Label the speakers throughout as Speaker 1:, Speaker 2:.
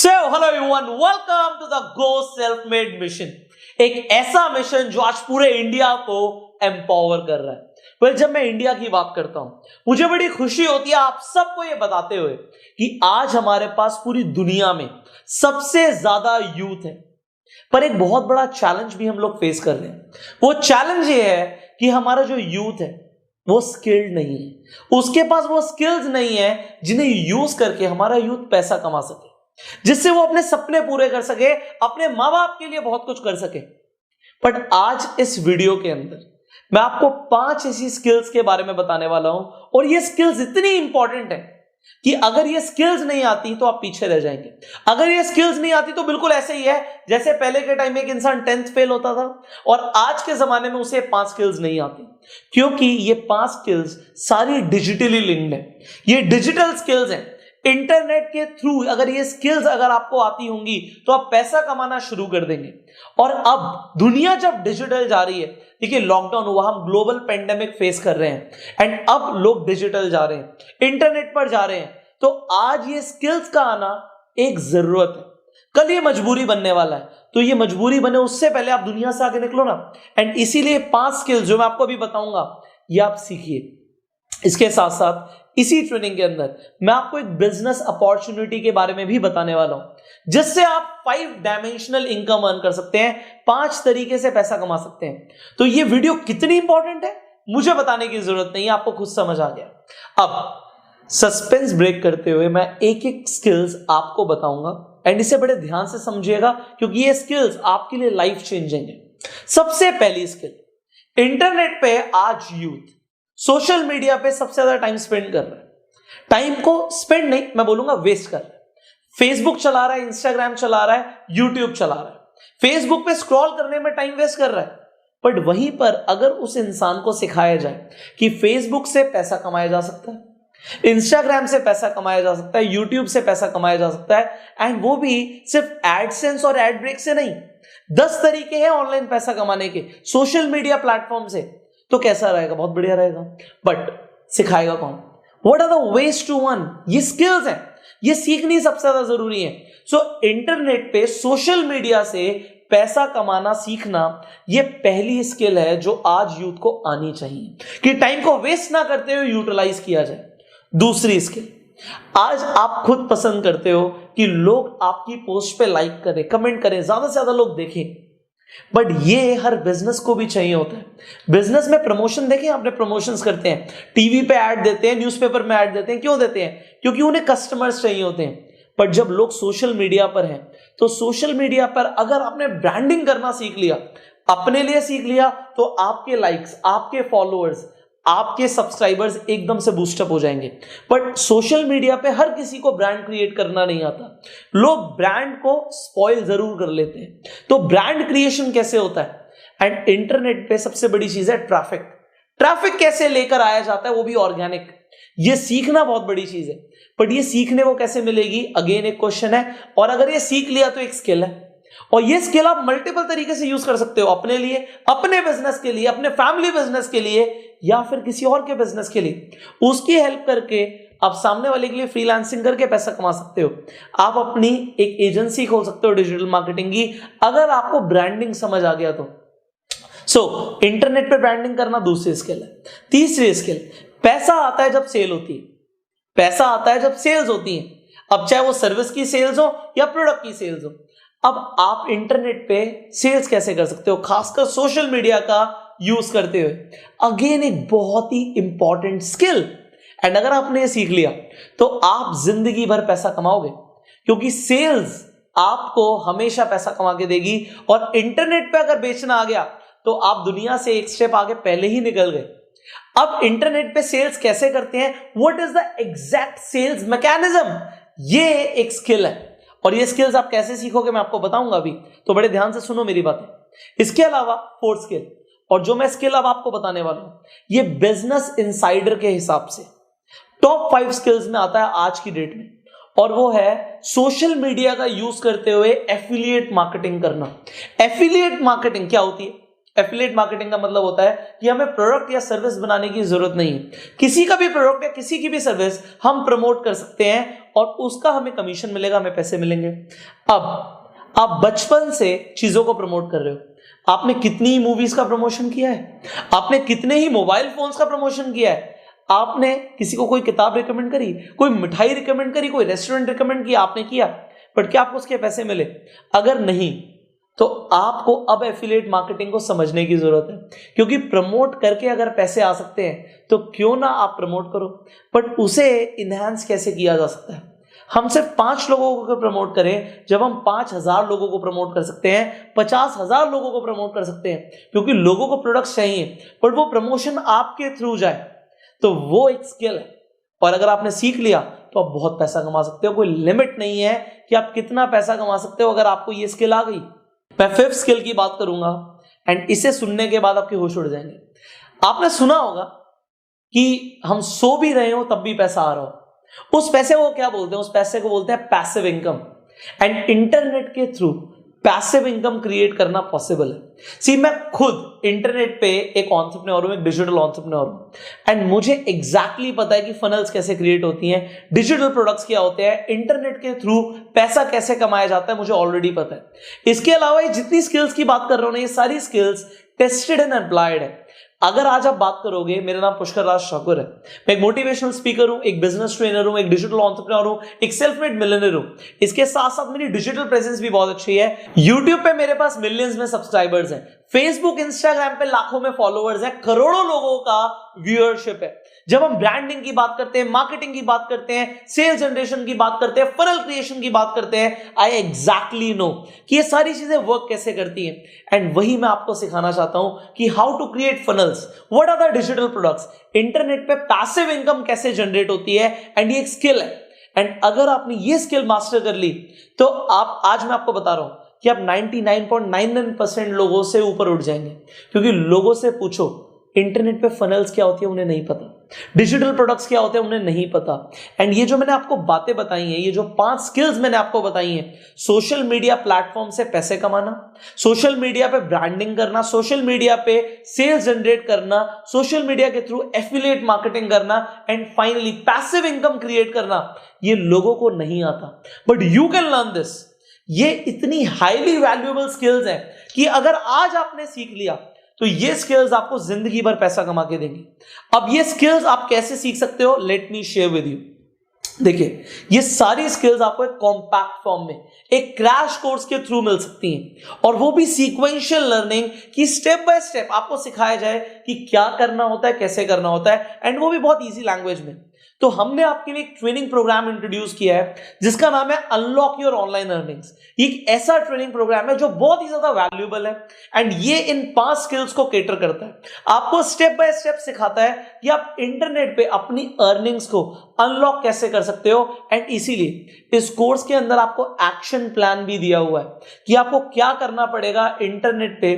Speaker 1: So, hello everyone, welcome to the Go Self-Made Mission. एक ऐसा mission जो आज पूरे इंडिया को एम्पावर कर रहा है। जब मैं इंडिया की बात करता हूं, मुझे बड़ी खुशी होती है आप सबको ये बताते हुए कि आज हमारे पास पूरी दुनिया में सबसे ज्यादा यूथ है। पर एक बहुत बड़ा चैलेंज भी हम लोग फेस कर रहे हैं। वो चैलेंज ये है कि हमारा जो यूथ है वो स्किल्ड नहीं है, उसके पास वो स्किल्स नहीं है जिन्हें यूज करके हमारा यूथ पैसा कमा सके, जिससे वो अपने सपने पूरे कर सके, अपने माँ बाप के लिए बहुत कुछ कर सके। बट आज इस वीडियो के अंदर मैं आपको 5 ऐसी स्किल्स के बारे में बताने वाला हूं, और ये स्किल्स इतनी इंपॉर्टेंट है कि अगर ये स्किल्स नहीं आती तो आप पीछे रह जाएंगे। अगर ये स्किल्स नहीं आती तो बिल्कुल ऐसे ही है जैसे पहले के टाइम में एक इंसान 10th फेल होता था और आज के जमाने में उसे 5 स्किल्स नहीं आती, क्योंकि ये 5 स्किल्स सारी डिजिटली लिंक्ड है। ये डिजिटल स्किल्स हैं। इंटरनेट के थ्रू अगर ये स्किल्स अगर आपको आती होंगी तो आप पैसा कमाना शुरू कर देंगे। और अब दुनिया जब डिजिटल जा रही है, देखिए लॉकडाउन हुआ, हम ग्लोबल पेंडेमिक फेस कर रहे हैं एंड अब लोग डिजिटल जा रहे हैं, इंटरनेट पर जा रहे हैं, तो आज ये स्किल्स का आना एक जरूरत है। कल ये मजबूरी बनने वाला है, तो ये मजबूरी बने उससे पहले आप दुनिया से आगे निकलो ना। एंड इसीलिए 5 स्किल्स जो मैं आपको अभी बताऊंगा ये आप सीखिए। इसके साथ साथ इसी ट्रेनिंग के अंदर मैं आपको एक बिजनेस अपॉर्चुनिटी के बारे में भी बताने वाला हूं, जिससे आप 5 डायमेंशनल इनकम अर्न कर सकते हैं, 5 तरीके से पैसा कमा सकते हैं। तो ये वीडियो कितनी इंपॉर्टेंट है मुझे बताने की जरूरत नहीं है, आपको खुद समझ आ गया। अब सस्पेंस ब्रेक करते हुए मैं एक एक स्किल्स आपको बताऊंगा एंड इसे बड़े ध्यान से समझिएगा, क्योंकि ये स्किल्स आपके लिए लाइफ चेंजिंग है। सबसे पहली स्किल, इंटरनेट पे आज यूथ सोशल मीडिया पे सबसे ज्यादा टाइम स्पेंड कर रहा है। टाइम को स्पेंड नहीं, मैं बोलूंगा वेस्ट कर रहा है। फेसबुक चला रहा है, इंस्टाग्राम चला रहा है, यूट्यूब चला रहा है, फेसबुक पे स्क्रॉल करने में टाइम वेस्ट कर रहा है। बट वहीं पर अगर उस इंसान को सिखाया जाए कि फेसबुक से पैसा कमाया जा सकता है, इंस्टाग्राम से पैसा कमाया जा सकता है, यूट्यूब से पैसा कमाया जा सकता है, एंड वो भी सिर्फ एडसेंस और एड ब्रेक से नहीं, 10 तरीके हैं ऑनलाइन पैसा कमाने के सोशल मीडिया प्लेटफॉर्म से, तो कैसा रहेगा? बहुत बढ़िया रहेगा। बट सिखाएगा कौन? What are the ways to earn? ये स्किल्स हैं, ये सीखनी सबसे ज्यादा जरूरी है। सो इंटरनेट पे सोशल मीडिया से पैसा कमाना सीखना ये पहली स्किल है जो आज यूथ को आनी चाहिए कि टाइम को वेस्ट ना करते हुए यूटिलाइज किया जाए। दूसरी स्किल, आज आप खुद पसंद करते हो कि लोग आपकी पोस्ट पे लाइक करें, कमेंट करें, ज्यादा से ज्यादा लोग देखें। बट ये हर बिजनेस को भी चाहिए होता है। बिजनेस में प्रमोशन देखें, आपने प्रमोशंस करते हैं, टीवी पे ऐड देते हैं, न्यूज़पेपर में ऐड देते हैं। क्यों देते हैं? क्योंकि उन्हें कस्टमर्स चाहिए होते हैं। बट जब लोग सोशल मीडिया पर हैं, तो सोशल मीडिया पर अगर आपने ब्रांडिंग करना सीख लिया, अपने लिए सीख लिया, तो आपके लाइक्स, आपके फॉलोअर्स, आपके सब्सक्राइबर्स एकदम से बूस्टअप हो जाएंगे। बट सोशल मीडिया पे हर किसी को ब्रांड क्रिएट करना नहीं आता, लोग ब्रांड को स्पॉइल जरूर कर लेते हैं। तो ब्रांड क्रिएशन कैसे होता है? एंड इंटरनेट पे सबसे बड़ी चीज है ट्रैफिक। ट्रैफिक कैसे लेकर आया जाता है, वो भी ऑर्गेनिक। ये सीखना बहुत बड़ी चीज है, बट ये सीखने को कैसे मिलेगी, अगेन एक क्वेश्चन है। और अगर ये सीख लिया तो एक स्किल है, और ये स्किल आप मल्टीपल तरीके से यूज कर सकते हो, अपने लिए, अपने बिजनेस के लिए, अपने फैमिली बिजनेस के लिए, या फिर किसी और के बिजनेस के लिए। उसकी हेल्प करके आप सामने वाले के लिए फ्रीलांसिंग करके पैसा कमा सकते हो। आप अपनी एक एजेंसी खोल सकते हो डिजिटल मार्केटिंग की, अगर आपको ब्रांडिंग समझ आ गया तो। सो इंटरनेट पे ब्रांडिंग करना दूसरी स्किल है। तीसरी स्किल, पैसा आता है जब सेल होती है। पैसा आता है जब सेल्स होती है, अब चाहे वो सर्विस की सेल्स हो या प्रोडक्ट की सेल्स हो। अब आप इंटरनेट पे सेल्स कैसे कर सकते हो, खासकर सोशल मीडिया का यूज करते हुए? अगेन एक बहुत ही इंपॉर्टेंट स्किल। एंड अगर आपने ये सीख लिया तो आप जिंदगी भर पैसा कमाओगे, क्योंकि सेल्स आपको हमेशा पैसा कमा के देगी। और इंटरनेट पे अगर बेचना आ गया तो आप दुनिया से एक स्टेप आगे पहले ही निकल गए। अब इंटरनेट पे सेल्स कैसे करते हैं, what is the exact sales mechanism, ये एक स्किल है। और ये स्किल्स आप कैसे सीखोगे मैं आपको बताऊंगा अभी, तो बड़े ध्यान से सुनो मेरी बातें। इसके अलावा 4th स्किल, और जो मैं स्किल अब आपको बताने वाला हूं, ये बिजनेस इनसाइडर के हिसाब से टॉप 5 स्किल्स में आता है आज की डेट में, और वो है सोशल मीडिया का यूज करते हुए एफिलिएट मार्केटिंग करना। एफिलिएट मार्केटिंग क्या होती है? एफिलिएट मार्केटिंग का मतलब होता है कि हमें प्रोडक्ट या सर्विस बनाने की जरूरत नहीं है, किसी का भी प्रोडक्ट या किसी की भी सर्विस हम प्रमोट कर सकते हैं और उसका हमें कमीशन मिलेगा, हमें पैसे मिलेंगे। अब आप बचपन से चीजों को प्रमोट कर रहे हो। आपने कितनी मूवीज का प्रमोशन किया है, आपने कितने ही मोबाइल फोन्स का प्रमोशन किया है, आपने किसी को कोई किताब रिकमेंड करी, कोई मिठाई रिकमेंड करी, कोई रेस्टोरेंट रिकमेंड किया, आपने किया, बट क्या आपको उसके पैसे मिले? अगर नहीं, तो आपको अब एफिलिएट मार्केटिंग को समझने की जरूरत है, क्योंकि प्रमोट करके अगर पैसे आ सकते हैं तो क्यों ना आप प्रमोट करो। बट उसे इनहैंस कैसे किया जा सकता है? हम सिर्फ 5 लोगों को प्रमोट करें, जब हम 5,000 लोगों को प्रमोट कर सकते हैं, 50,000 लोगों को प्रमोट कर सकते हैं, क्योंकि लोगों को प्रोडक्ट्स चाहिए, बट वो प्रमोशन आपके थ्रू जाए, तो वो एक स्किल है। और अगर आपने सीख लिया तो आप बहुत पैसा कमा सकते हो। कोई लिमिट नहीं है कि आप कितना पैसा कमा सकते हो अगर आपको ये स्किल आ गई। मैं 5th स्किल की बात करूंगा एंड इसे सुनने के बाद आपके होश उड़ जाएंगे। आपने सुना होगा कि हम सो भी रहे हो तब भी पैसा आ रहा हो। उस पैसे को क्या बोलते हैं? उस पैसे को बोलते हैं पैसिव इनकम। एंड इंटरनेट के थ्रू पैसिव इनकम क्रिएट करना पॉसिबल है। सी, मैं खुद इंटरनेट पे एक एंटरप्रेन्योर हूं, एक डिजिटल एंटरप्रेन्योर हूं, एंड मुझे एग्जैक्टली पता है कि फनल्स कैसे क्रिएट होती हैं, डिजिटल प्रोडक्ट्स क्या होते हैं, इंटरनेट के थ्रू पैसा कैसे कमाया जाता है, मुझे ऑलरेडी पता है। इसके अलावा ये जितनी स्किल्स की बात कर रहा हूं ना, ये सारी स्किल्स टेस्टेड एंड अप्लाइड है। अगर आज आप बात करोगे, मेरा नाम पुष्कर राज ठाकुर है, मैं एक मोटिवेशनल स्पीकर हूं, एक बिजनेस ट्रेनर हूं, एक डिजिटल एंटरप्रेन्योर हूं, एक सेल्फ मेड मिलियनेयर हूं। इसके साथ साथ मेरी डिजिटल प्रेजेंस भी बहुत अच्छी है। यूट्यूब पे मेरे पास मिलियंस में सब्सक्राइबर्स हैं, फेसबुक इंस्टाग्राम पे लाखों में फॉलोअर्स हैं, करोड़ों लोगों का व्यूअरशिप है। जब हम ब्रांडिंग की बात करते हैं, मार्केटिंग की बात करते हैं, सेल्स जनरेशन की बात करते हैं, फनल क्रिएशन की बात करते हैं, आई एग्जैक्टली नो कि ये सारी चीजें वर्क कैसे करती हैं। एंड वही मैं आपको सिखाना चाहता हूं कि how to create funnels, what are the digital products, internet पे पैसिव इनकम कैसे जनरेट होती है। एंड ये एक स्किल है। एंड अगर आपने ये स्किल मास्टर कर ली तो आप, आज मैं आपको बता रहा हूं कि आप 99.99% लोगों से ऊपर उठ जाएंगे। क्योंकि लोगों से पूछो इंटरनेट पे फनल्स क्या होती है, उन्हें नहीं पता, डिजिटल प्रोडक्ट्स क्या होते हैं, उन्हें नहीं पता। एंड ये जो मैंने आपको बातें बताई हैं, ये जो 5 स्किल्स मैंने आपको बताई हैं, सोशल मीडिया प्लेटफॉर्म से पैसे कमाना, सोशल मीडिया पे ब्रांडिंग करना, सोशल मीडिया पे सेल्स जनरेट करना, सोशल मीडिया के थ्रू एफिलिएट मार्केटिंग करना, and finally passive income create करना, ये लोगों को नहीं आता, but you can learn this. ये इतनी हाईली वैल्यूएबल स्किल्स हैं कि अगर आज आपने सीख लिया तो ये स्किल्स आपको जिंदगी भर पैसा कमा के देंगी। अब ये स्किल्स आप कैसे सीख सकते हो, let me share with you. देखिए, ये सारी स्किल्स आपको एक कॉम्पैक्ट फॉर्म में एक क्रैश कोर्स के थ्रू मिल सकती हैं, और वो भी सीक्वेंशियल लर्निंग की स्टेप बाय स्टेप आपको सिखाया जाए कि क्या करना होता है, कैसे करना होता है, एंड वो भी बहुत इजी लैंग्वेज में। तो हमने आपके लिए एक ट्रेनिंग प्रोग्राम इंट्रोड्यूस किया है जिसका नाम है अनलॉक योर ऑनलाइन अर्निंग्स। एक ऐसा ट्रेनिंग प्रोग्राम है जो बहुत ही ज्यादा वैल्यूएबल है, एंड ये इन 5 स्किल्स को कैटर करता है। आपको स्टेप बाय स्टेप सिखाता है कि आप इंटरनेट पे अपनी अर्निंग्स को अनलॉक कैसे कर सकते हो। एंड इसीलिए इस कोर्स के अंदर आपको एक्शन प्लान भी दिया हुआ है कि आपको क्या करना पड़ेगा इंटरनेट पे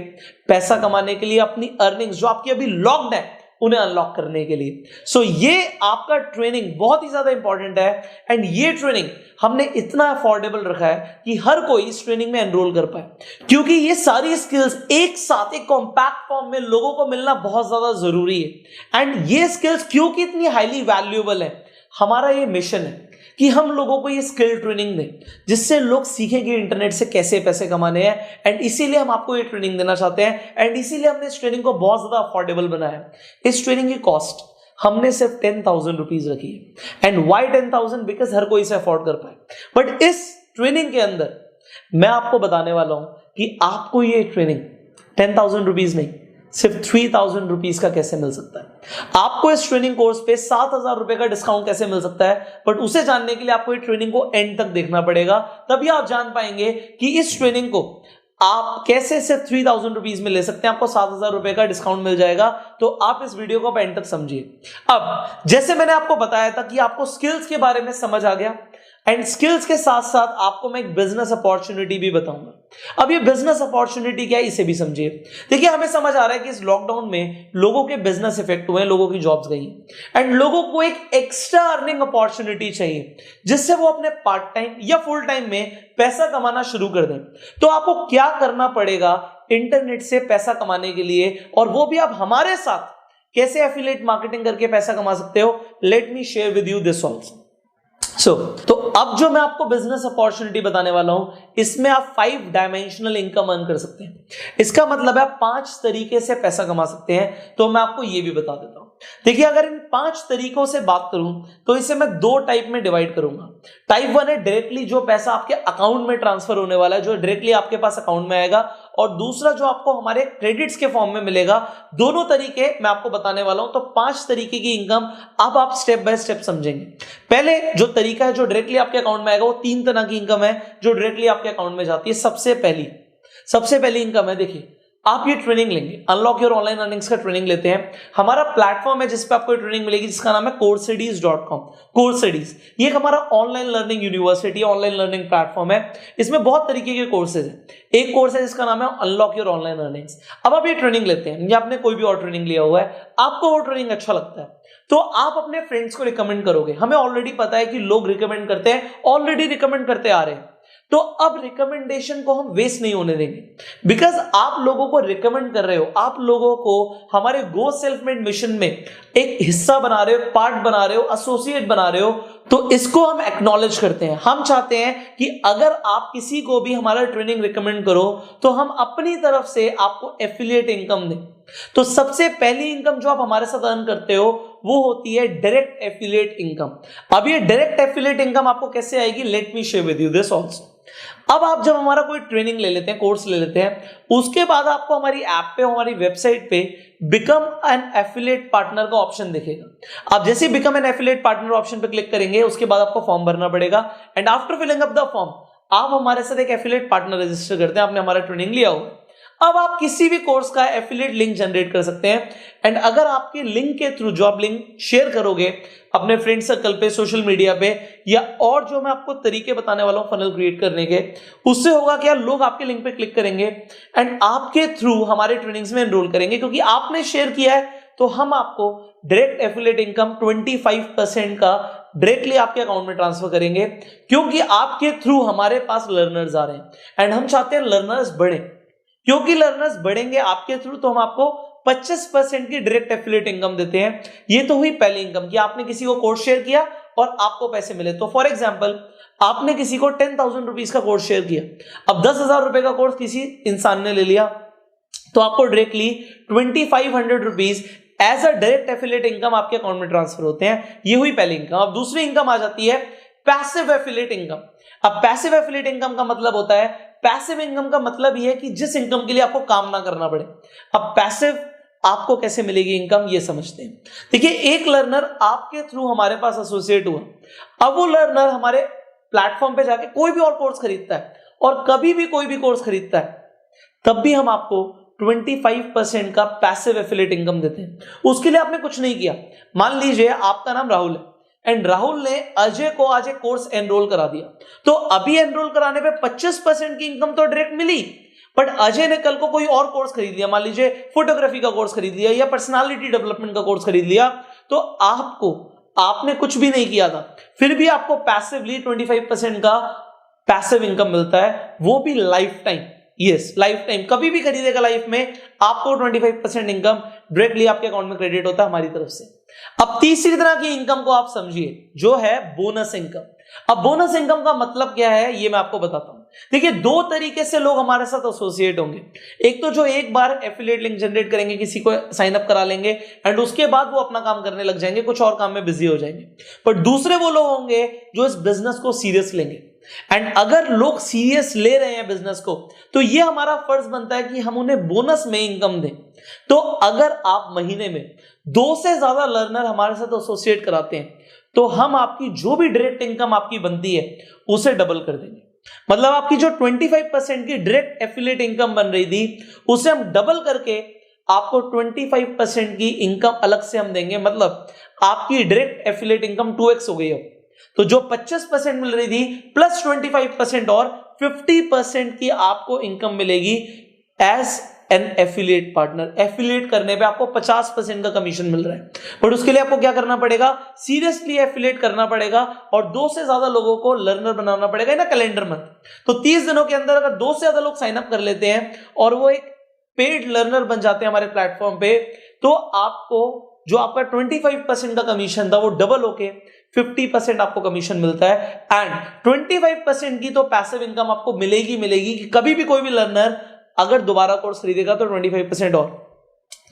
Speaker 1: पैसा कमाने के लिए, अपनी अर्निंग्स जो आपकी अभी लॉक्ड है उन्हें अनलॉक करने के लिए। सो ये आपका ट्रेनिंग बहुत ही ज्यादा इंपॉर्टेंट है, एंड ये ट्रेनिंग हमने इतना अफोर्डेबल रखा है कि हर कोई इस ट्रेनिंग में एनरोल कर पाए, क्योंकि ये सारी स्किल्स एक साथ एक कॉम्पैक्ट फॉर्म में लोगों को मिलना बहुत ज्यादा जरूरी है। एंड ये स्किल्स क्योंकि इतनी हाईली वैल्यूएबल है, हमारा ये मिशन है कि हम लोगों को ये स्किल ट्रेनिंग दें जिससे लोग सीखेंगे इंटरनेट से कैसे पैसे कमाने हैं। एंड इसीलिए हम आपको ये ट्रेनिंग देना चाहते हैं, एंड इसीलिए हमने इस ट्रेनिंग को बहुत ज्यादा अफोर्डेबल बनाया है। इस ट्रेनिंग की कॉस्ट हमने सिर्फ 10,000 रुपीज रखी है। And Y 10,000? बिकॉज हर कोई इसे अफोर्ड कर पाए। बट इस ट्रेनिंग के अंदर मैं आपको बताने वाला हूं कि आपको ये ट्रेनिंग 10,000 रुपीज नहीं, सिर्फ 3,000 रुपीज का कैसे मिल सकता है। आपको इस ट्रेनिंग कोर्स पे 7,000 रुपए का डिस्काउंट कैसे मिल सकता है, बट उसे जानने के लिए आपको ये ट्रेनिंग को एंड तक देखना पड़ेगा, तभी आप जान पाएंगे कि इस ट्रेनिंग को आप कैसे सिर्फ 3,000 रुपीज में ले सकते हैं, आपको 7,000 रुपए का डिस्काउंट मिल जाएगा। तो आप इस वीडियो को एंड तक समझिए। अब जैसे मैंने आपको बताया था कि आपको स्किल्स के बारे में समझ आ गया, एंड स्किल्स के साथ साथ आपको मैं एक बिजनेस अपॉर्चुनिटी भी बताऊंगा। अब ये बिजनेस अपॉर्चुनिटी क्या है, इसे भी समझिए। देखिए, हमें समझ आ रहा है कि इस लॉकडाउन में लोगों के बिजनेस इफेक्ट हुए हैं, लोगों की जॉब्स गई, एंड लोगों को एक एक्स्ट्रा अर्निंग अपॉर्चुनिटी चाहिए जिससे वो अपने पार्ट टाइम या फुल टाइम में पैसा कमाना शुरू कर दें। तो आपको क्या करना पड़ेगा इंटरनेट से पैसा कमाने के लिए, और वो भी आप हमारे साथ कैसे एफिलिएट मार्केटिंग करके पैसा कमा सकते हो। Let me share with you this also. तो अब जो मैं आपको बिजनेस अपॉर्चुनिटी बताने वाला हूं, इसमें आप 5 डायमेंशनल इनकम अर्न कर सकते हैं। इसका मतलब है आप 5 तरीके से पैसा कमा सकते हैं। तो मैं आपको ये भी बता देता हूं। देखिए, अगर इन 5 तरीकों से बात करूं तो इसे मैं 2 टाइप में डिवाइड करूंगा। टाइप 1 है डायरेक्टली जो पैसा आपके अकाउंट में ट्रांसफर होने वाला है, जो डायरेक्टली आपके पास अकाउंट में आएगा, और दूसरा जो आपको हमारे क्रेडिट्स के फॉर्म में मिलेगा। दोनों तरीके मैं आपको बताने वाला हूं। तो 5 तरीके की इनकम अब आप स्टेप बाय स्टेप समझेंगे। पहले जो तरीका है जो डायरेक्टली आपके अकाउंट में आएगा, वो 3 तरह की इनकम है जो डायरेक्टली आपके अकाउंट में जाती है। सबसे पहली इनकम है, देखिए, आप ये ट्रेनिंग लेंगे, अनलॉक योर ऑनलाइन अर्निंग्स का ट्रेनिंग लेते हैं। हमारा प्लेटफॉर्म है जिस पे आपको ट्रेनिंग मिलेगी, जिसका नाम है coursestudies.com। कोर्सेडीज ये एक हमारा online learning university, online learning platform है। इसमें बहुत तरीके के कोर्सेज हैं। एक कोर्स है जिसका नाम है अनलॉक योर ऑनलाइन अर्निंग्स। अब आप ये ट्रेनिंग लेते हैं, या आपने कोई भी और ट्रेनिंग लिया हुआ है, आपको वो ट्रेनिंग अच्छा लगता है, तो आप अपने फ्रेंड्स को रिकमेंड करोगे। हमें ऑलरेडी पता है कि लोग रिकमेंड करते हैं, ऑलरेडी रिकमेंड करते आ रहे हैं। तो अब रिकमेंडेशन को हम वेस्ट नहीं होने देंगे, बिकॉज आप लोगों को रिकमेंड कर रहे हो, आप लोगों को हमारे गो सेल्फ मेड मिशन में एक हिस्सा बना रहे हो, पार्ट बना रहे हो, एसोसिएट बना रहे हो। तो इसको हम एक्नॉलेज करते हैं। हम चाहते हैं कि अगर आप किसी को भी हमारा ट्रेनिंग रिकमेंड करो तो हम अपनी तरफ से आपको एफिलिएट इनकम दें। तो सबसे पहली इनकम जो आप हमारे साथ अर्न करते हो वो होती है डायरेक्ट एफिलिएट इनकम। अब ये डायरेक्ट एफिलिएट इनकम आपको कैसे आएगी, let me share with you this also. अब आप जब हमारा कोई ट्रेनिंग ले लेते हैं, कोर्स ले लेते हैं, उसके बाद आपको हमारी ऐप पे, हमारी वेबसाइट पे बिकम एन एफिलिएट पार्टनर का ऑप्शन दिखेगा। आप जैसे become an affiliate partner option पे क्लिक करेंगे, उसके बाद आपको फॉर्म भरना पड़ेगा, and after filling up the form आप हमारे साथ एक एफिलिएट पार्टनर रजिस्टर करते हैं। आपने हमारा ट्रेनिंग लिया हुआ, अब आप किसी भी कोर्स का एफिलिएट लिंक जनरेट कर सकते हैं। एंड अगर आपके लिंक के थ्रू जो आप लिंक शेयर करोगे अपने फ्रेंड सर्कल पे, सोशल मीडिया पे, या और जो मैं आपको तरीके बताने वाला हूं फनल क्रिएट करने के, उससे होगा क्या, लोग आपके लिंक पे क्लिक करेंगे एंड आपके थ्रू हमारे ट्रेनिंग्स में एनरोल करेंगे। क्योंकि आपने शेयर किया है तो हम आपको डायरेक्ट एफिलिएट इनकम 25% का डायरेक्टली आपके अकाउंट में ट्रांसफर करेंगे, क्योंकि आपके थ्रू हमारे पास लर्नर्स आ रहे हैं एंड हम चाहते हैं लर्नर्स बढ़े। क्योंकि लर्नर्स बढ़ेंगे आपके थ्रू, तो हम आपको 25% की डायरेक्ट एफिलिएट इनकम देते हैं। ये तो हुई पहली इनकम कि आपने किसी को कोर्स शेयर किया और आपको पैसे मिले। तो फॉर एग्जांपल, आपने किसी को 10,000 रुपीज का कोर्स शेयर किया, अब 10,000 रुपए का कोर्स किसी इंसान ने ले लिया, तो आपको directly 2500 rupees as a direct affiliate income आपके अकाउंट में ट्रांसफर होते हैं। ये हुई पहली इनकम। अब दूसरी इनकम आ जाती है पैसिव एफिलिएट इनकम। अब पैसिव एफिलिएट इनकम का मतलब होता है, पैसिव इनकम का मतलब यह है कि जिस इनकम के लिए आपको काम ना करना पड़े। अब पैसिव आपको कैसे मिलेगी इनकम, ये समझते हैं। देखिए, एक लर्नर आपके थ्रू हमारे पास एसोसिएट हुआ, अब वो लर्नर हमारे प्लेटफॉर्म पे जाके कोई भी और कोर्स खरीदता है, और कभी भी कोई भी कोर्स खरीदता है, तब भी हम आपको 25% का पैसिव एफिलिएट इनकम देते हैं। उसके लिए आपने कुछ नहीं किया। मान लीजिए आपका नाम राहुल है एंड राहुल ने अजय को आज एक कोर्स एनरोल करा दिया, तो अभी एनरोल कराने पे 25% की इनकम तो डायरेक्ट मिली, बट अजय ने कल को कोई और कोर्स खरीद लिया, मान लीजिए फोटोग्राफी का कोर्स खरीद लिया या पर्सनालिटी डेवलपमेंट का कोर्स खरीद लिया, तो आपने कुछ भी नहीं किया था, फिर भी आपको पैसिवली 25% का पैसिव इनकम मिलता है, वो भी life time. Yes, life time, कभी भी खरीदेगा लाइफ में, आपको 25% इनकम डायरेक्टली आपके अकाउंट में क्रेडिट होता है हमारी तरफ से। अब तीसरी तरह की इनकम को आप समझिए, जो है बोनस इनकम। अब बोनस इनकम का मतलब क्या है, ये मैं आपको बताता हूं। देखिए, 2 तरीके से लोग हमारे साथ एसोसिएट होंगे। एक तो जो एक बार एफिलिएट लिंक जनरेट करेंगे, किसी को साइन अप करा लेंगे एंड उसके बाद वो अपना काम करने लग जाएंगे, कुछ और काम में बिजी हो जाएंगे। पर दूसरे वो लोग होंगे जो इस बिजनेस को सीरियस लेंगे। एंड अगर लोग सीरियस ले रहे हैं बिजनेस को, तो ये हमारा फर्ज बनता है कि हम उन्हें बोनस में इनकम दें। तो अगर आप महीने में 2 से ज्यादा लर्नर हमारे साथ एसोसिएट कराते हैं, तो हम आपकी जो भी डायरेक्ट इनकम आपकी बनती है उसे डबल कर देंगे। मतलब आपकी जो 25% की डायरेक्ट एफिलिएट इनकम बन रही थी, उसे हम डबल करके आपको 25% की इनकम अलग से हम देंगे। मतलब आपकी डायरेक्ट एफिलिएट इनकम 2x हो गई है। तो जो 25% मिल रही थी प्लस 25% और 50% की आपको इनकम मिलेगी as an affiliate partner. Affiliate करने पे आपको 50% का कमीशन मिल रहा है, बट उसके लिए आपको क्या करना पड़ेगा, सीरियसली एफिलिएट करना पड़ेगा और 2 से ज्यादा लोगों को लर्नर बनाना पड़ेगा ना कैलेंडर मंथ। तो 30 दिनों के अंदर अगर 2 से ज्यादा लोग साइन अप कर लेते हैं और वो एक पेड लर्नर बन जाते हैं हमारे प्लेटफॉर्म पे, तो आपको जो आपका 25% का कमीशन था वो डबल होके 50% आपको कमीशन मिलता है एंड 25% की तो पैसिव इनकम आपको मिलेगी कि कभी भी कोई भी लर्नर अगर दोबारा कोर्स खरीदेगा तो 25% और।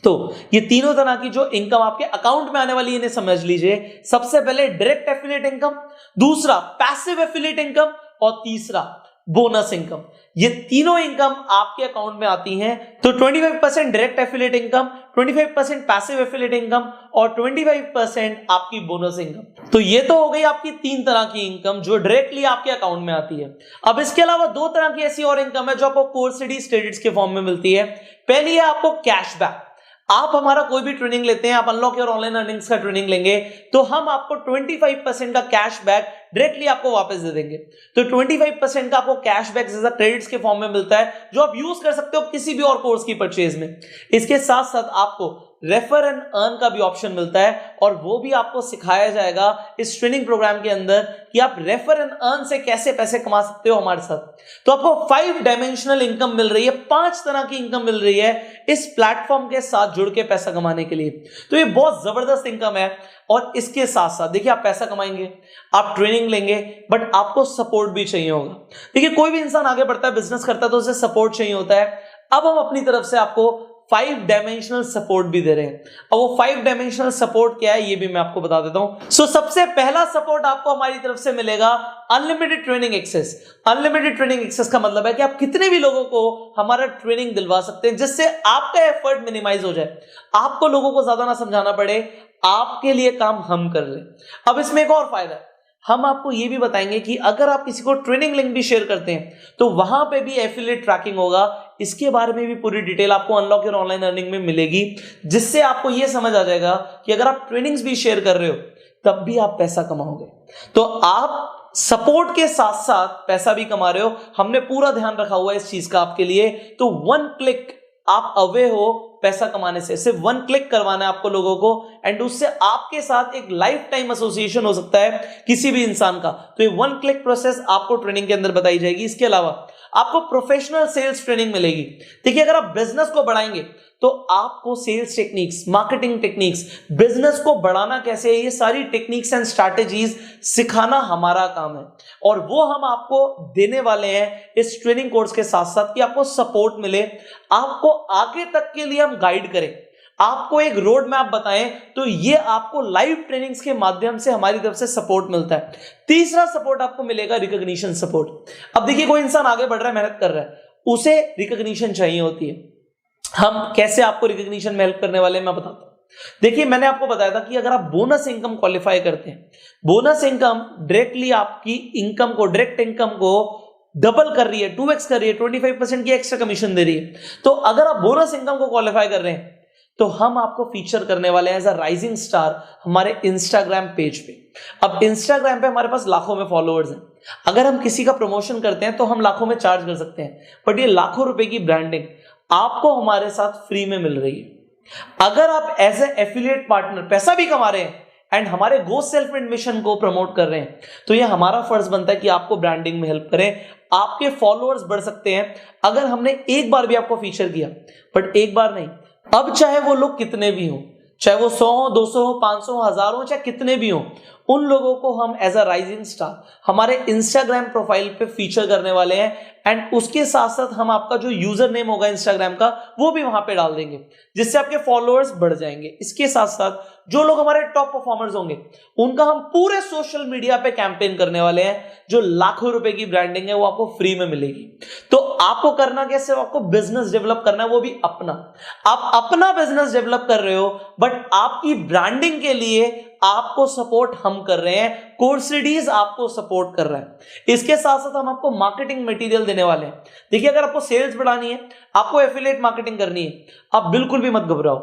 Speaker 1: तो ये तीनों तरह की जो इनकम आपके अकाउंट में आने वाली है इन्हें समझ लीजिए। सबसे पहले डायरेक्ट एफिलिएट इनकम, दूसरा पैसिव एफिलिएट इनकम और तीसरा बोनस इनकम। ये तीनों इनकम आपके अकाउंट में आती हैं। तो 25% direct affiliate income, 25% passive affiliate income और 25% आपकी बोनस इनकम। तो ये तो हो गई आपकी तीन तरह की इनकम जो डायरेक्टली आपके अकाउंट में आती है। अब इसके अलावा दो तरह की ऐसी और इनकम है जो आपको कोर्स क्रेडिट्स के फॉर्म में मिलती है। पहली है आपको कैशबैक। आप हमारा कोई भी ट्रेनिंग लेते हैं, आप अनलॉक योर ऑनलाइन अर्निंग्स का ट्रेनिंग लेंगे तो हम आपको 25% का कैशबैक डायरेक्टली आपको वापस दे देंगे। तो 25% का आपको कैशबैक जैसा क्रेडिट्स के फॉर्म में मिलता है जो आप यूज कर सकते हो किसी भी और कोर्स की परचेज में। इसके साथ साथ आपको रेफर एंड अर्न का भी ऑप्शन मिलता है और वो भी आपको सिखाया जाएगा इस ट्रेनिंग प्रोग्राम के अंदर कि आप रेफर एंड अर्न से कैसे पैसे कमा सकते हो हमारे साथ। तो आपको 5 डायमेंशनल इनकम मिल रही है, 5 तरह की इनकम मिल रही है इस प्लेटफॉर्म के साथ जुड़ के पैसा कमाने के लिए। तो ये बहुत जबरदस्त इनकम है। और इसके साथ साथ देखिए आप पैसा कमाएंगे, आप ट्रेनिंग लेंगे, बट आपको सपोर्ट भी चाहिए होगा। देखिए कोई भी इंसान आगे बढ़ता है, बिजनेस करता है तो उसे सपोर्ट चाहिए होता है। अब हम अपनी तरफ से आपको 5 डायमेंशनल सपोर्ट भी दे रहे हैं। अब वो 5 डायमेंशनल सपोर्ट क्या है ये भी मैं आपको बता देता हूं। सबसे पहला सपोर्ट आपको हमारी तरफ से मिलेगा unlimited training access. Unlimited training access का मतलब है कि आप कितने भी लोगों को हमारा ट्रेनिंग दिलवा सकते हैं जिससे आपका एफर्ट मिनिमाइज हो जाए, आपको लोगों को ज्यादा ना समझाना पड़े, आपके लिए काम हम कर लें। अब इसमें एक और फायदा है, हम आपको यह भी बताएंगे कि अगर आप किसी को ट्रेनिंग लिंक भी शेयर करते हैं तो वहां पे भी एफिलिएट ट्रैकिंग होगा। इसके बारे में भी पूरी डिटेल आपको अनलॉक योर ऑनलाइन अर्निंग में मिलेगी जिससे आपको यह समझ आ जाएगा कि अगर आप ट्रेनिंग्स भी शेयर कर रहे हो तब भी आप पैसा कमाओगे। तो आप सपोर्ट के साथ साथ पैसा भी कमा रहे हो। हमने पूरा ध्यान रखा हुआ है इस चीज का आपके लिए। तो 1 क्लिक आप अवे हो पैसा कमाने से, सिर्फ 1 क्लिक करवाना है आपको लोगों को एंड उससे आपके साथ एक लाइफ टाइम एसोसिएशन हो सकता है किसी भी इंसान का। तो ये 1 क्लिक प्रोसेस आपको ट्रेनिंग के अंदर बताई जाएगी। इसके अलावा आपको प्रोफेशनल सेल्स ट्रेनिंग मिलेगी। देखिए अगर आप बिजनेस को बढ़ाएंगे तो आपको sales techniques, marketing techniques, business को बढ़ाना कैसे है, ये सारी टेक्निक्स एंड स्ट्रैटेजीज सिखाना हमारा काम है और वो हम आपको देने वाले हैं इस ट्रेनिंग कोर्स के साथ साथ कि आपको सपोर्ट मिले, आपको आगे तक के लिए हम गाइड करें, आपको एक रोड मैप बताएं। तो ये आपको लाइव ट्रेनिंग्स के माध्यम से हमारी तरफ से सपोर्ट मिलता है। तीसरा सपोर्ट आपको मिलेगा रिकॉग्निशन सपोर्ट। अब देखिए कोई इंसान आगे बढ़ रहा है, मेहनत कर रहा है, उसे रिकॉग्निशन चाहिए होती है। हम कैसे आपको रिकॉग्निशन में हेल्प करने वाले हैं मैं बताता हूं। देखिए मैंने आपको बताया था कि अगर आप बोनस इनकम क्वालिफाई करते हैं, बोनस इनकम डायरेक्टली आपकी इनकम को, डायरेक्ट इनकम को डबल कर रही है, 2x कर रही है, 25% की एक्स्ट्रा कमीशन दे रही है। तो अगर आप बोनस इनकम को क्वालिफाई कर रहे हैं तो हम आपको फीचर करने वाले हैं एज अ राइजिंग स्टार हमारे इंस्टाग्राम पेज पे। अब इंस्टाग्राम पे हमारे पास लाखों में फॉलोअर्स हैं। अगर हम किसी का प्रमोशन करते हैं तो हम लाखों में चार्ज कर सकते हैं, बट ये लाखों रुपए की ब्रांडिंग आपको हमारे साथ फ्री में मिल रही है। अगर आप एज ए एफिलिएट पार्टनर पैसा भी कमा रहे हैं एंड हमारे गो सेल्फ मेड मिशन को प्रमोट कर रहे हैं तो ये हमारा फर्ज बनता है कि आपको ब्रांडिंग में हेल्प करें। आपके फॉलोअर्स बढ़ सकते हैं अगर हमने एक बार भी आपको फीचर किया, बट एक बार नहीं, अब चाहे वो लोग कितने भी हो, चाहे वो 100 हो, 200 हो, 500 हो, 1000 हो, चाहे कितने भी हो, उन लोगों को हम एज अ राइजिंग स्टार हमारे इंस्टाग्राम प्रोफाइल पे फीचर करने वाले हैं एंड उसके साथ साथ हम आपका जो यूजर नेम होगा इंस्टाग्राम का वो भी वहां पे डाल देंगे जिससे आपके फॉलोअर्स बढ़ जाएंगे। इसके साथ साथ जो लोग हमारे टॉप परफॉर्मर्स होंगे उनका हम पूरे सोशल मीडिया पे कैंपेन करने वाले हैं, जो लाखों रुपए की ब्रांडिंग है वो आपको फ्री में मिलेगी। तो आपको करना क्या, सिर्फ आपको बिजनेस डेवलप करना है, वो भी अपना। आप अपना बिजनेस डेवलप कर रहे हो बट आपकी ब्रांडिंग के लिए आपको सपोर्ट हम कर रहे हैं, कोर्सिडीज आपको सपोर्ट कर रहा है। इसके साथ साथ हम आपको मार्केटिंग मटेरियल देने वाले हैं। देखिए अगर आपको सेल्स बढ़ानी है, आपको एफिलिएट मार्केटिंग करनी है, आप बिल्कुल भी मत घबराओ,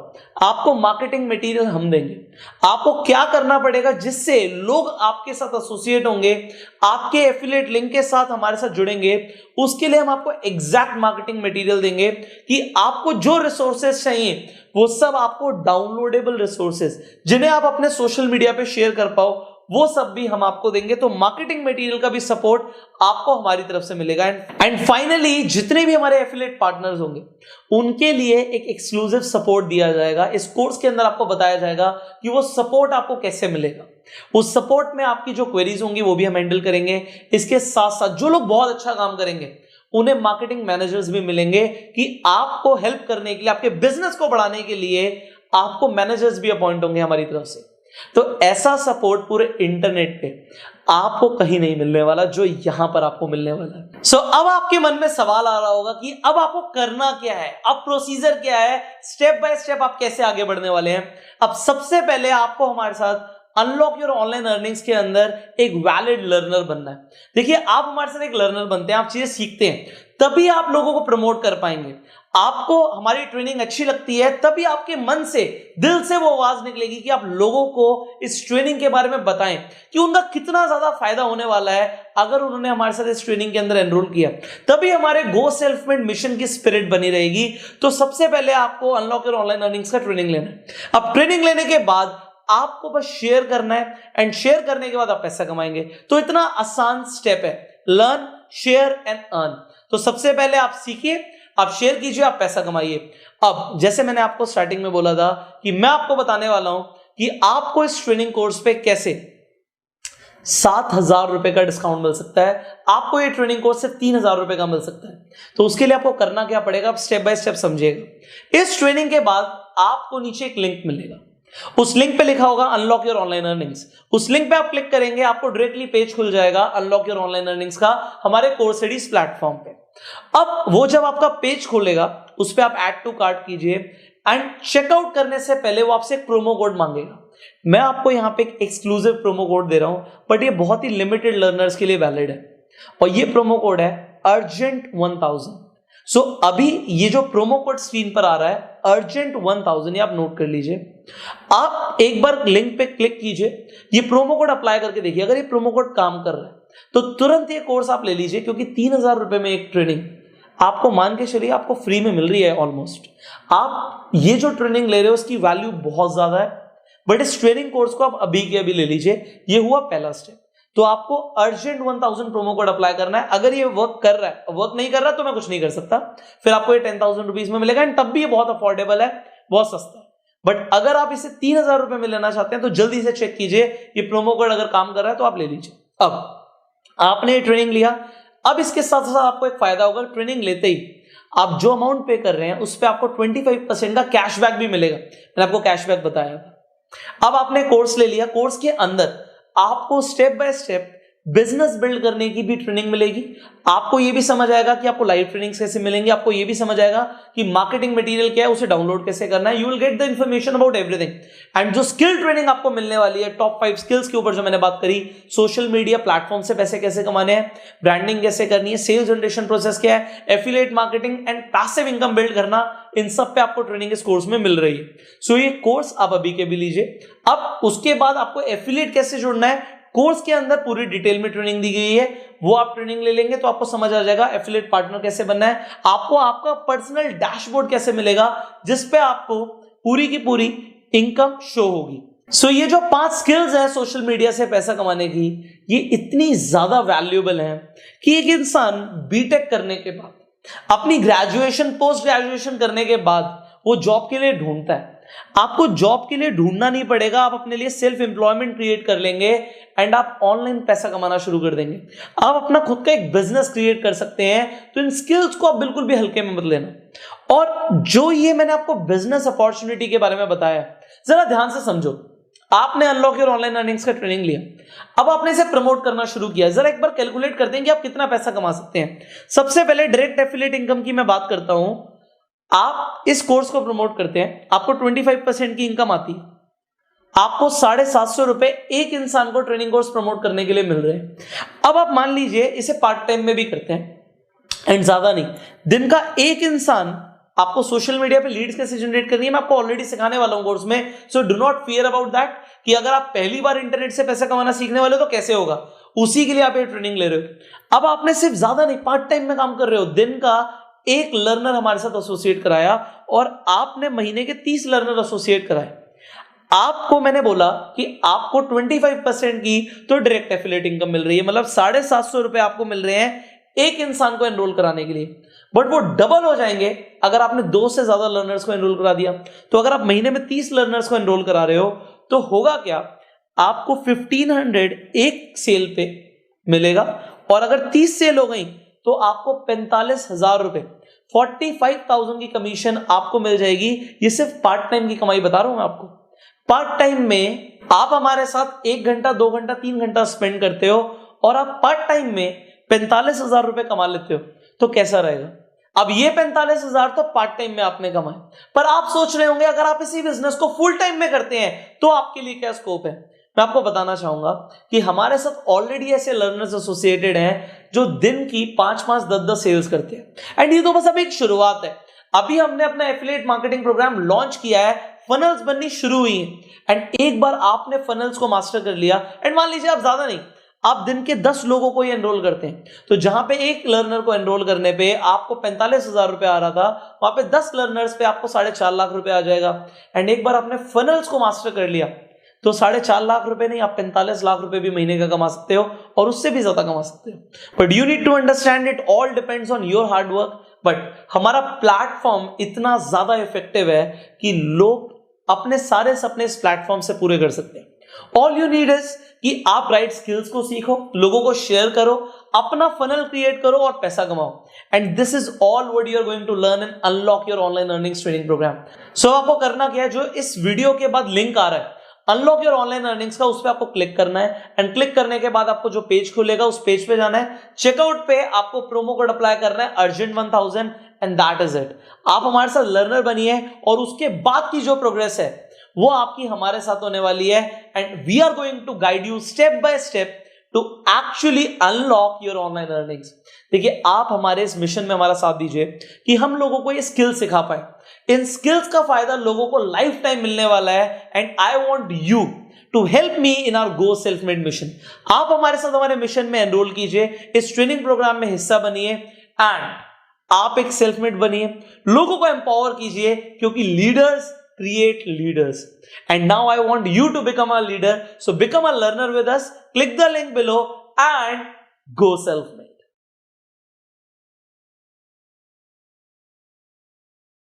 Speaker 1: आपको मार्केटिंग मटेरियल हम देंगे। आपको क्या करना पड़ेगा जिससे लोग आपके साथ एसोसिएट होंगे, आपके एफिलिएट लिंक के साथ हमारे साथ जुड़ेंगे, उसके लिए हम आपको एग्जैक्ट मार्केटिंग मटेरियल देंगे कि आपको जो रिसोर्सेस चाहिए वो सब आपको डाउनलोडेबल रिसोर्सेस जिन्हें आप अपने सोशल मीडिया पे शेयर कर पाओ वो सब भी हम आपको देंगे। तो मार्केटिंग मटेरियल का भी सपोर्ट आपको हमारी तरफ से मिलेगा। एंड फाइनली जितने भी हमारे एफिलिएट पार्टनर्स होंगे उनके लिए एक एक्सक्लूसिव सपोर्ट दिया जाएगा। इस कोर्स के अंदर आपको बताया जाएगा कि वो सपोर्ट आपको कैसे मिलेगा। उस सपोर्ट में आपकी जो क्वेरीज होंगी वो भी हम हैंडल करेंगे। इसके साथ साथ जो लोग बहुत अच्छा काम करेंगे उन्हें मार्केटिंग मैनेजर्स भी मिलेंगे कि आपको हेल्प करने के लिए, आपके बिजनेस को बढ़ाने के लिए आपको मैनेजर्स भी अपॉइंट होंगे हमारी तरफ से। तो ऐसा सपोर्ट पूरे इंटरनेट पे आपको कहीं नहीं मिलने वाला जो यहां पर आपको मिलने वाला है। सो अब आपके मन में सवाल आ रहा होगा कि अब आपको करना क्या है, अब प्रोसीजर क्या है, स्टेप बाय स्टेप आप कैसे आगे बढ़ने वाले हैं। अब सबसे पहले आपको हमारे साथ अनलॉक योर ऑनलाइन अर्निंग्स के अंदर एक वैलिड लर्नर बनना है। देखिए, आप हमारे साथ एक लर्नर बनते हैं, आप चीजें सीखते हैं, तभी आप लोगों को प्रमोट कर पाएंगे। आपको हमारी ट्रेनिंग अच्छी लगती है तभी आपके मन से, दिल से वो आवाज निकलेगी कि आप लोगों को इस ट्रेनिंग के बारे में बताएं कि उनका कितना ज्यादा फायदा होने वाला है अगर उन्होंने हमारे साथ इस ट्रेनिंग के अंदर एनरोल किया। तभी हमारे गो सेल्फ मेड मिशन की स्पिरिट बनी रहेगी। तो सबसे पहले आपको अनलॉक योर ऑनलाइन अर्निंग्स का ट्रेनिंग लेना है। अब ट्रेनिंग लेने के बाद आपको बस शेयर करना है, एंड शेयर करने के बाद आप पैसा कमाएंगे। तो इतना आसान स्टेप है, लर्न, शेयर एंड अर्न। तो सबसे पहले आप सीखिए, आप शेयर कीजिए, आप पैसा कमाइए। अब जैसे मैंने आपको स्टार्टिंग में बोला था कि मैं आपको बताने वाला हूं कि आपको इस ट्रेनिंग कोर्स पे कैसे 7,000 रुपए का डिस्काउंट मिल सकता है, आपको ये ट्रेनिंग कोर्स सिर्फ 3,000 रुपए का मिल सकता है। तो उसके लिए आपको करना क्या पड़ेगा, आप स्टेप बाय स्टेप समझिएगा। इस ट्रेनिंग के बाद आपको नीचे एक लिंक मिलेगा, उस लिंक पे लिखा होगा अनलॉक योर ऑनलाइन अर्निंग्स। उस लिंक पे आप क्लिक करेंगे, आपको डायरेक्टली पेज खुल जाएगा अनलॉक योर ऑनलाइन अर्निंग्स का हमारे कोर्सेडीज प्लेटफॉर्म पे। अब वो जब आपका पेज खोलेगा उस पे आप ऐड टू कार्ट कीजिए, एंड चेकआउट करने से पहले वो आपसे एक प्रोमो कोड मांगेगा। मैं आपको यहां पे एक एक्सक्लूसिव प्रोमो कोड दे रहा हूं, बट ये बहुत ही लिमिटेड लर्नर्स के लिए वैलिड है, और ये प्रोमो कोड है अर्जेंट1000। सो अभी ये जो प्रोमो कोड स्क्रीन पर आ रहा है अर्जेंट1000, ये आप नोट कर लीजिए। आप एक बार लिंक पे क्लिक कीजिए, ये प्रोमो कोड अप्लाई करके देखिए। अगर ये प्रोमो कोड काम कर रहा है तो तुरंत ये कोर्स आप ले लीजिए, क्योंकि 3,000 रुपए में एक ट्रेनिंग आपको, मान के चलिए, आपको फ्री में मिल रही है ऑलमोस्ट। आप ये जो ट्रेनिंग ले रहे हो उसकी वैल्यू बहुत ज्यादा है, बट इस ट्रेनिंग कोर्स को आप अभी के अभी ले लीजिए। ये हुआ पहला स्टेप। तो आपको अर्जेंट1000 प्रोमो कोड अप्लाई करना है। अगर ये वर्क कर रहा है, वर्क नहीं कर रहा तो मैं कुछ नहीं कर सकता, फिर आपको ये 10,000 रुपीज में मिलेगा, एंड तब भी ये बहुत अफोर्डेबल है, बहुत सस्ता है। बट अगर आप इसे 3,000 रुपए में लेना चाहते हैं तो जल्दी से चेक कीजिए, ये प्रोमो कोड अगर काम कर रहा है तो आप ले लीजिए। अब आपने ये ट्रेनिंग लिया, अब इसके साथ साथ आपको एक फायदा होगा, ट्रेनिंग लेते ही आप जो अमाउंट पे कर रहे हैं उस पे आपको 25% का कैशबैक भी मिलेगा। मैंने आपको कैशबैक बताया था। अब आपने कोर्स ले लिया, कोर्स के अंदर आपको step by step business build करने की भी ट्रेनिंग मिलेगी। आपको यह भी समझ आएगा कि आपको लाइव ट्रेनिंग्स कैसे मिलेंगे, आपको यह भी समझ आएगा कि मार्केटिंग मटेरियल क्या है, उसे डाउनलोड कैसे करना है। You will get the information about everything. And जो स्किल ट्रेनिंग आपको मिलने वाली है, टॉप 5 स्किल्स के ऊपर जो मैंने बात करी, सोशल मीडिया प्लेटफॉर्म से पैसे कैसे कमाने हैं, ब्रांडिंग कैसे करनी है, सेल्स जनरेशन प्रोसेस क्या है, affiliate marketing and passive income build करना, इन सब पे आपको ट्रेनिंग इस कोर्स में मिल रही है। सो ये कोर्स आप अभी के भी लीजिए। अब उसके बाद आपको एफिलिएट कैसे जुड़ना है, कोर्स के अंदर पूरी डिटेल में ट्रेनिंग दी गई है, वो आप ट्रेनिंग ले लेंगे तो आपको समझ आ जाएगा एफिलिएट पार्टनर कैसे बनना है। आपको आपका पर्सनल डैशबोर्ड कैसे मिलेगा जिस पे आपको पूरी की पूरी इनकम शो होगी। सो ये जो 5 स्किल्स है सोशल मीडिया से पैसा कमाने की, ये इतनी ज्यादा वैल्यूएबल है कि एक इंसान बीटेक करने के बाद, अपनी ग्रेजुएशन, पोस्ट ग्रेजुएशन करने के बाद वो जॉब के लिए ढूंढता है। आपको जॉब के लिए ढूंढना नहीं पड़ेगा, आप अपने लिए सेल्फ एम्प्लॉयमेंट क्रिएट कर लेंगे, एंड आप ऑनलाइन पैसा कमाना शुरू कर देंगे। आप अपना खुद का एक बिजनेस क्रिएट कर सकते हैं। तो इन स्किल्स को आप बिल्कुल भी हल्के में मत लेना। और जो ये मैंने आपको बिजनेस अपॉर्चुनिटी के बारे में बताया, जरा ध्यान से समझो। आपने अनलॉक योर ऑनलाइन अर्निंग्स का ट्रेनिंग लिया, अब आपने इसे प्रमोट करना शुरू किया। जरा एक बार कैलकुलेट करते हैं कि आप कितना पैसा कमा सकते हैं। सबसे पहले डायरेक्ट एफिलिएट इनकम की मैं बात करता हूं। आप इस कोर्स को प्रमोट करते हैं, आपको 25% की इनकम आती है, आपको 750 रुपए एक इंसान को ट्रेनिंग कोर्स प्रमोट करने के लिए मिल रहे हैं। अब आप मान लीजिए इसे पार्ट टाइम में भी करते हैं, एंड ज्यादा नहीं, दिन का एक इंसान आपको सोशल मीडिया पे लीड्स कैसे जनरेट करनी है मैं आपको ऑलरेडी सिखाने वाला हूं कोर्स में। So do not fear about that कि अगर आप पहली बार इंटरनेट से पैसा कमाना सीखने वाले हो तो कैसे होगा, उसी के लिए आप ये ट्रेनिंग ले रहे हो। अब आपने सिर्फ ज्यादा नहीं, पार्ट टाइम में काम कर रहे हो, दिन का एक लर्नर हमारे साथ एसोसिएट कराया और आपने महीने के 30 लर्नर एसोसिएट कराए। आपको मैंने बोला कि आपको 25% की तो डायरेक्ट एफिलिएट इनकम मिल रही है, मतलब 750 रुपए आपको मिल रहे हैं एक इंसान को एनरोल कराने के लिए। बट वो डबल हो जाएंगे अगर आपने 2 से ज्यादा लर्नर्स को एनरोल करा दिया। तो अगर आप महीने में 30 लर्नर्स को एनरोल करा रहे हो तो होगा क्या, आपको 1500 एक सेल पे मिलेगा, और अगर 30 सेल हो गई तो आपको 45,000 रुपए 45,000 की कमीशन आपको मिल जाएगी। ये सिर्फ पार्ट टाइम की कमाई बता रहा हूं मैं आपको। पार्ट टाइम में आप हमारे साथ 1 घंटा 2 घंटा 3 घंटा स्पेंड करते हो और आप पार्ट टाइम में 45,000 रुपए कमा लेते हो, तो कैसा रहेगा? अब ये 45,000 तो पार्ट टाइम में आपने कमाए, पर आप सोच रहे होंगे अगर आप इसी बिजनेस को फुल टाइम में करते हैं तो आपके लिए क्या स्कोप है। मैं आपको बताना चाहूंगा कि हमारे साथ ऑलरेडी ऐसे लर्नर्स एसोसिएटेड हैं जो दिन की 5-5 10-10 सेल्स करते हैं। एंड ये तो बस अभी एक शुरुआत है। अभी हमने अपना एफिलिएट मार्केटिंग प्रोग्राम लॉन्च किया है, फनल्स बननी शुरू हुई है। एंड एक बार आपने फनल्स को मास्टर कर लिया, एंड मान लीजिए आप ज्यादा नहीं, आप दिन के 10 लोगों को ही एनरोल करते हैं, तो जहां पे एक लर्नर को एनरोल करने पे आपको 45,000 रुपए आ रहा था, वहां पे 10 लर्नर्स पे आपको 4.5 लाख रुपए आ जाएगा। एंड एक बार आपने फनल्स को मास्टर कर लिया तो 4.5 लाख रुपए नहीं, आप 45 लाख रुपए भी महीने का कमा सकते हो, और उससे भी ज्यादा कमा सकते हो। But you need to understand it all depends on your hard work. But हमारा प्लेटफॉर्म इतना ज्यादा इफेक्टिव है कि लोग अपने सारे सपने इस प्लेटफॉर्म से पूरे कर सकते हैं। ऑल यू नीड इज कि आप राइट स्किल्स को सीखो, लोगों को शेयर करो, अपना फनल क्रिएट करो और पैसा कमाओ। And this is all what you are going to learn and unlock your online earnings training program. So आपको करना क्या है, जो इस वीडियो के बाद लिंक आ रहा है अनलॉक योर ऑनलाइन अर्निंग्स का, उस पर आपको क्लिक करना है। एंड क्लिक करने के बाद आपको जो पेज खुलेगा उस पेज पे जाना है, चेकआउट पे आपको प्रोमो कोड अप्लाई करना है अर्जेंट1000, एंड दैट इज इट। आप हमारे साथ लर्नर बनिए और उसके बाद की जो प्रोग्रेस है वो आपकी हमारे साथ होने वाली है। And we are going to guide you step by step to actually unlock your online earnings. देखिए, आप हमारे इस मिशन में हमारा साथ दीजिए कि हम लोगों को ये स्किल सिखा पाए। इन स्किल्स का फायदा लोगों को लाइफ टाइम मिलने वाला है। And I want you to help me in our go self made mission. आप हमारे साथ हमारे मिशन में एनरोल कीजिए, इस ट्रेनिंग प्रोग्राम में हिस्सा बनिए, एंड आप एक सेल्फ मेड बनिए, लोगों को एम्पावर कीजिए, क्योंकि leaders create leaders. And now I want you to become a leader. So become a learner with us. Click the link below and go self-made.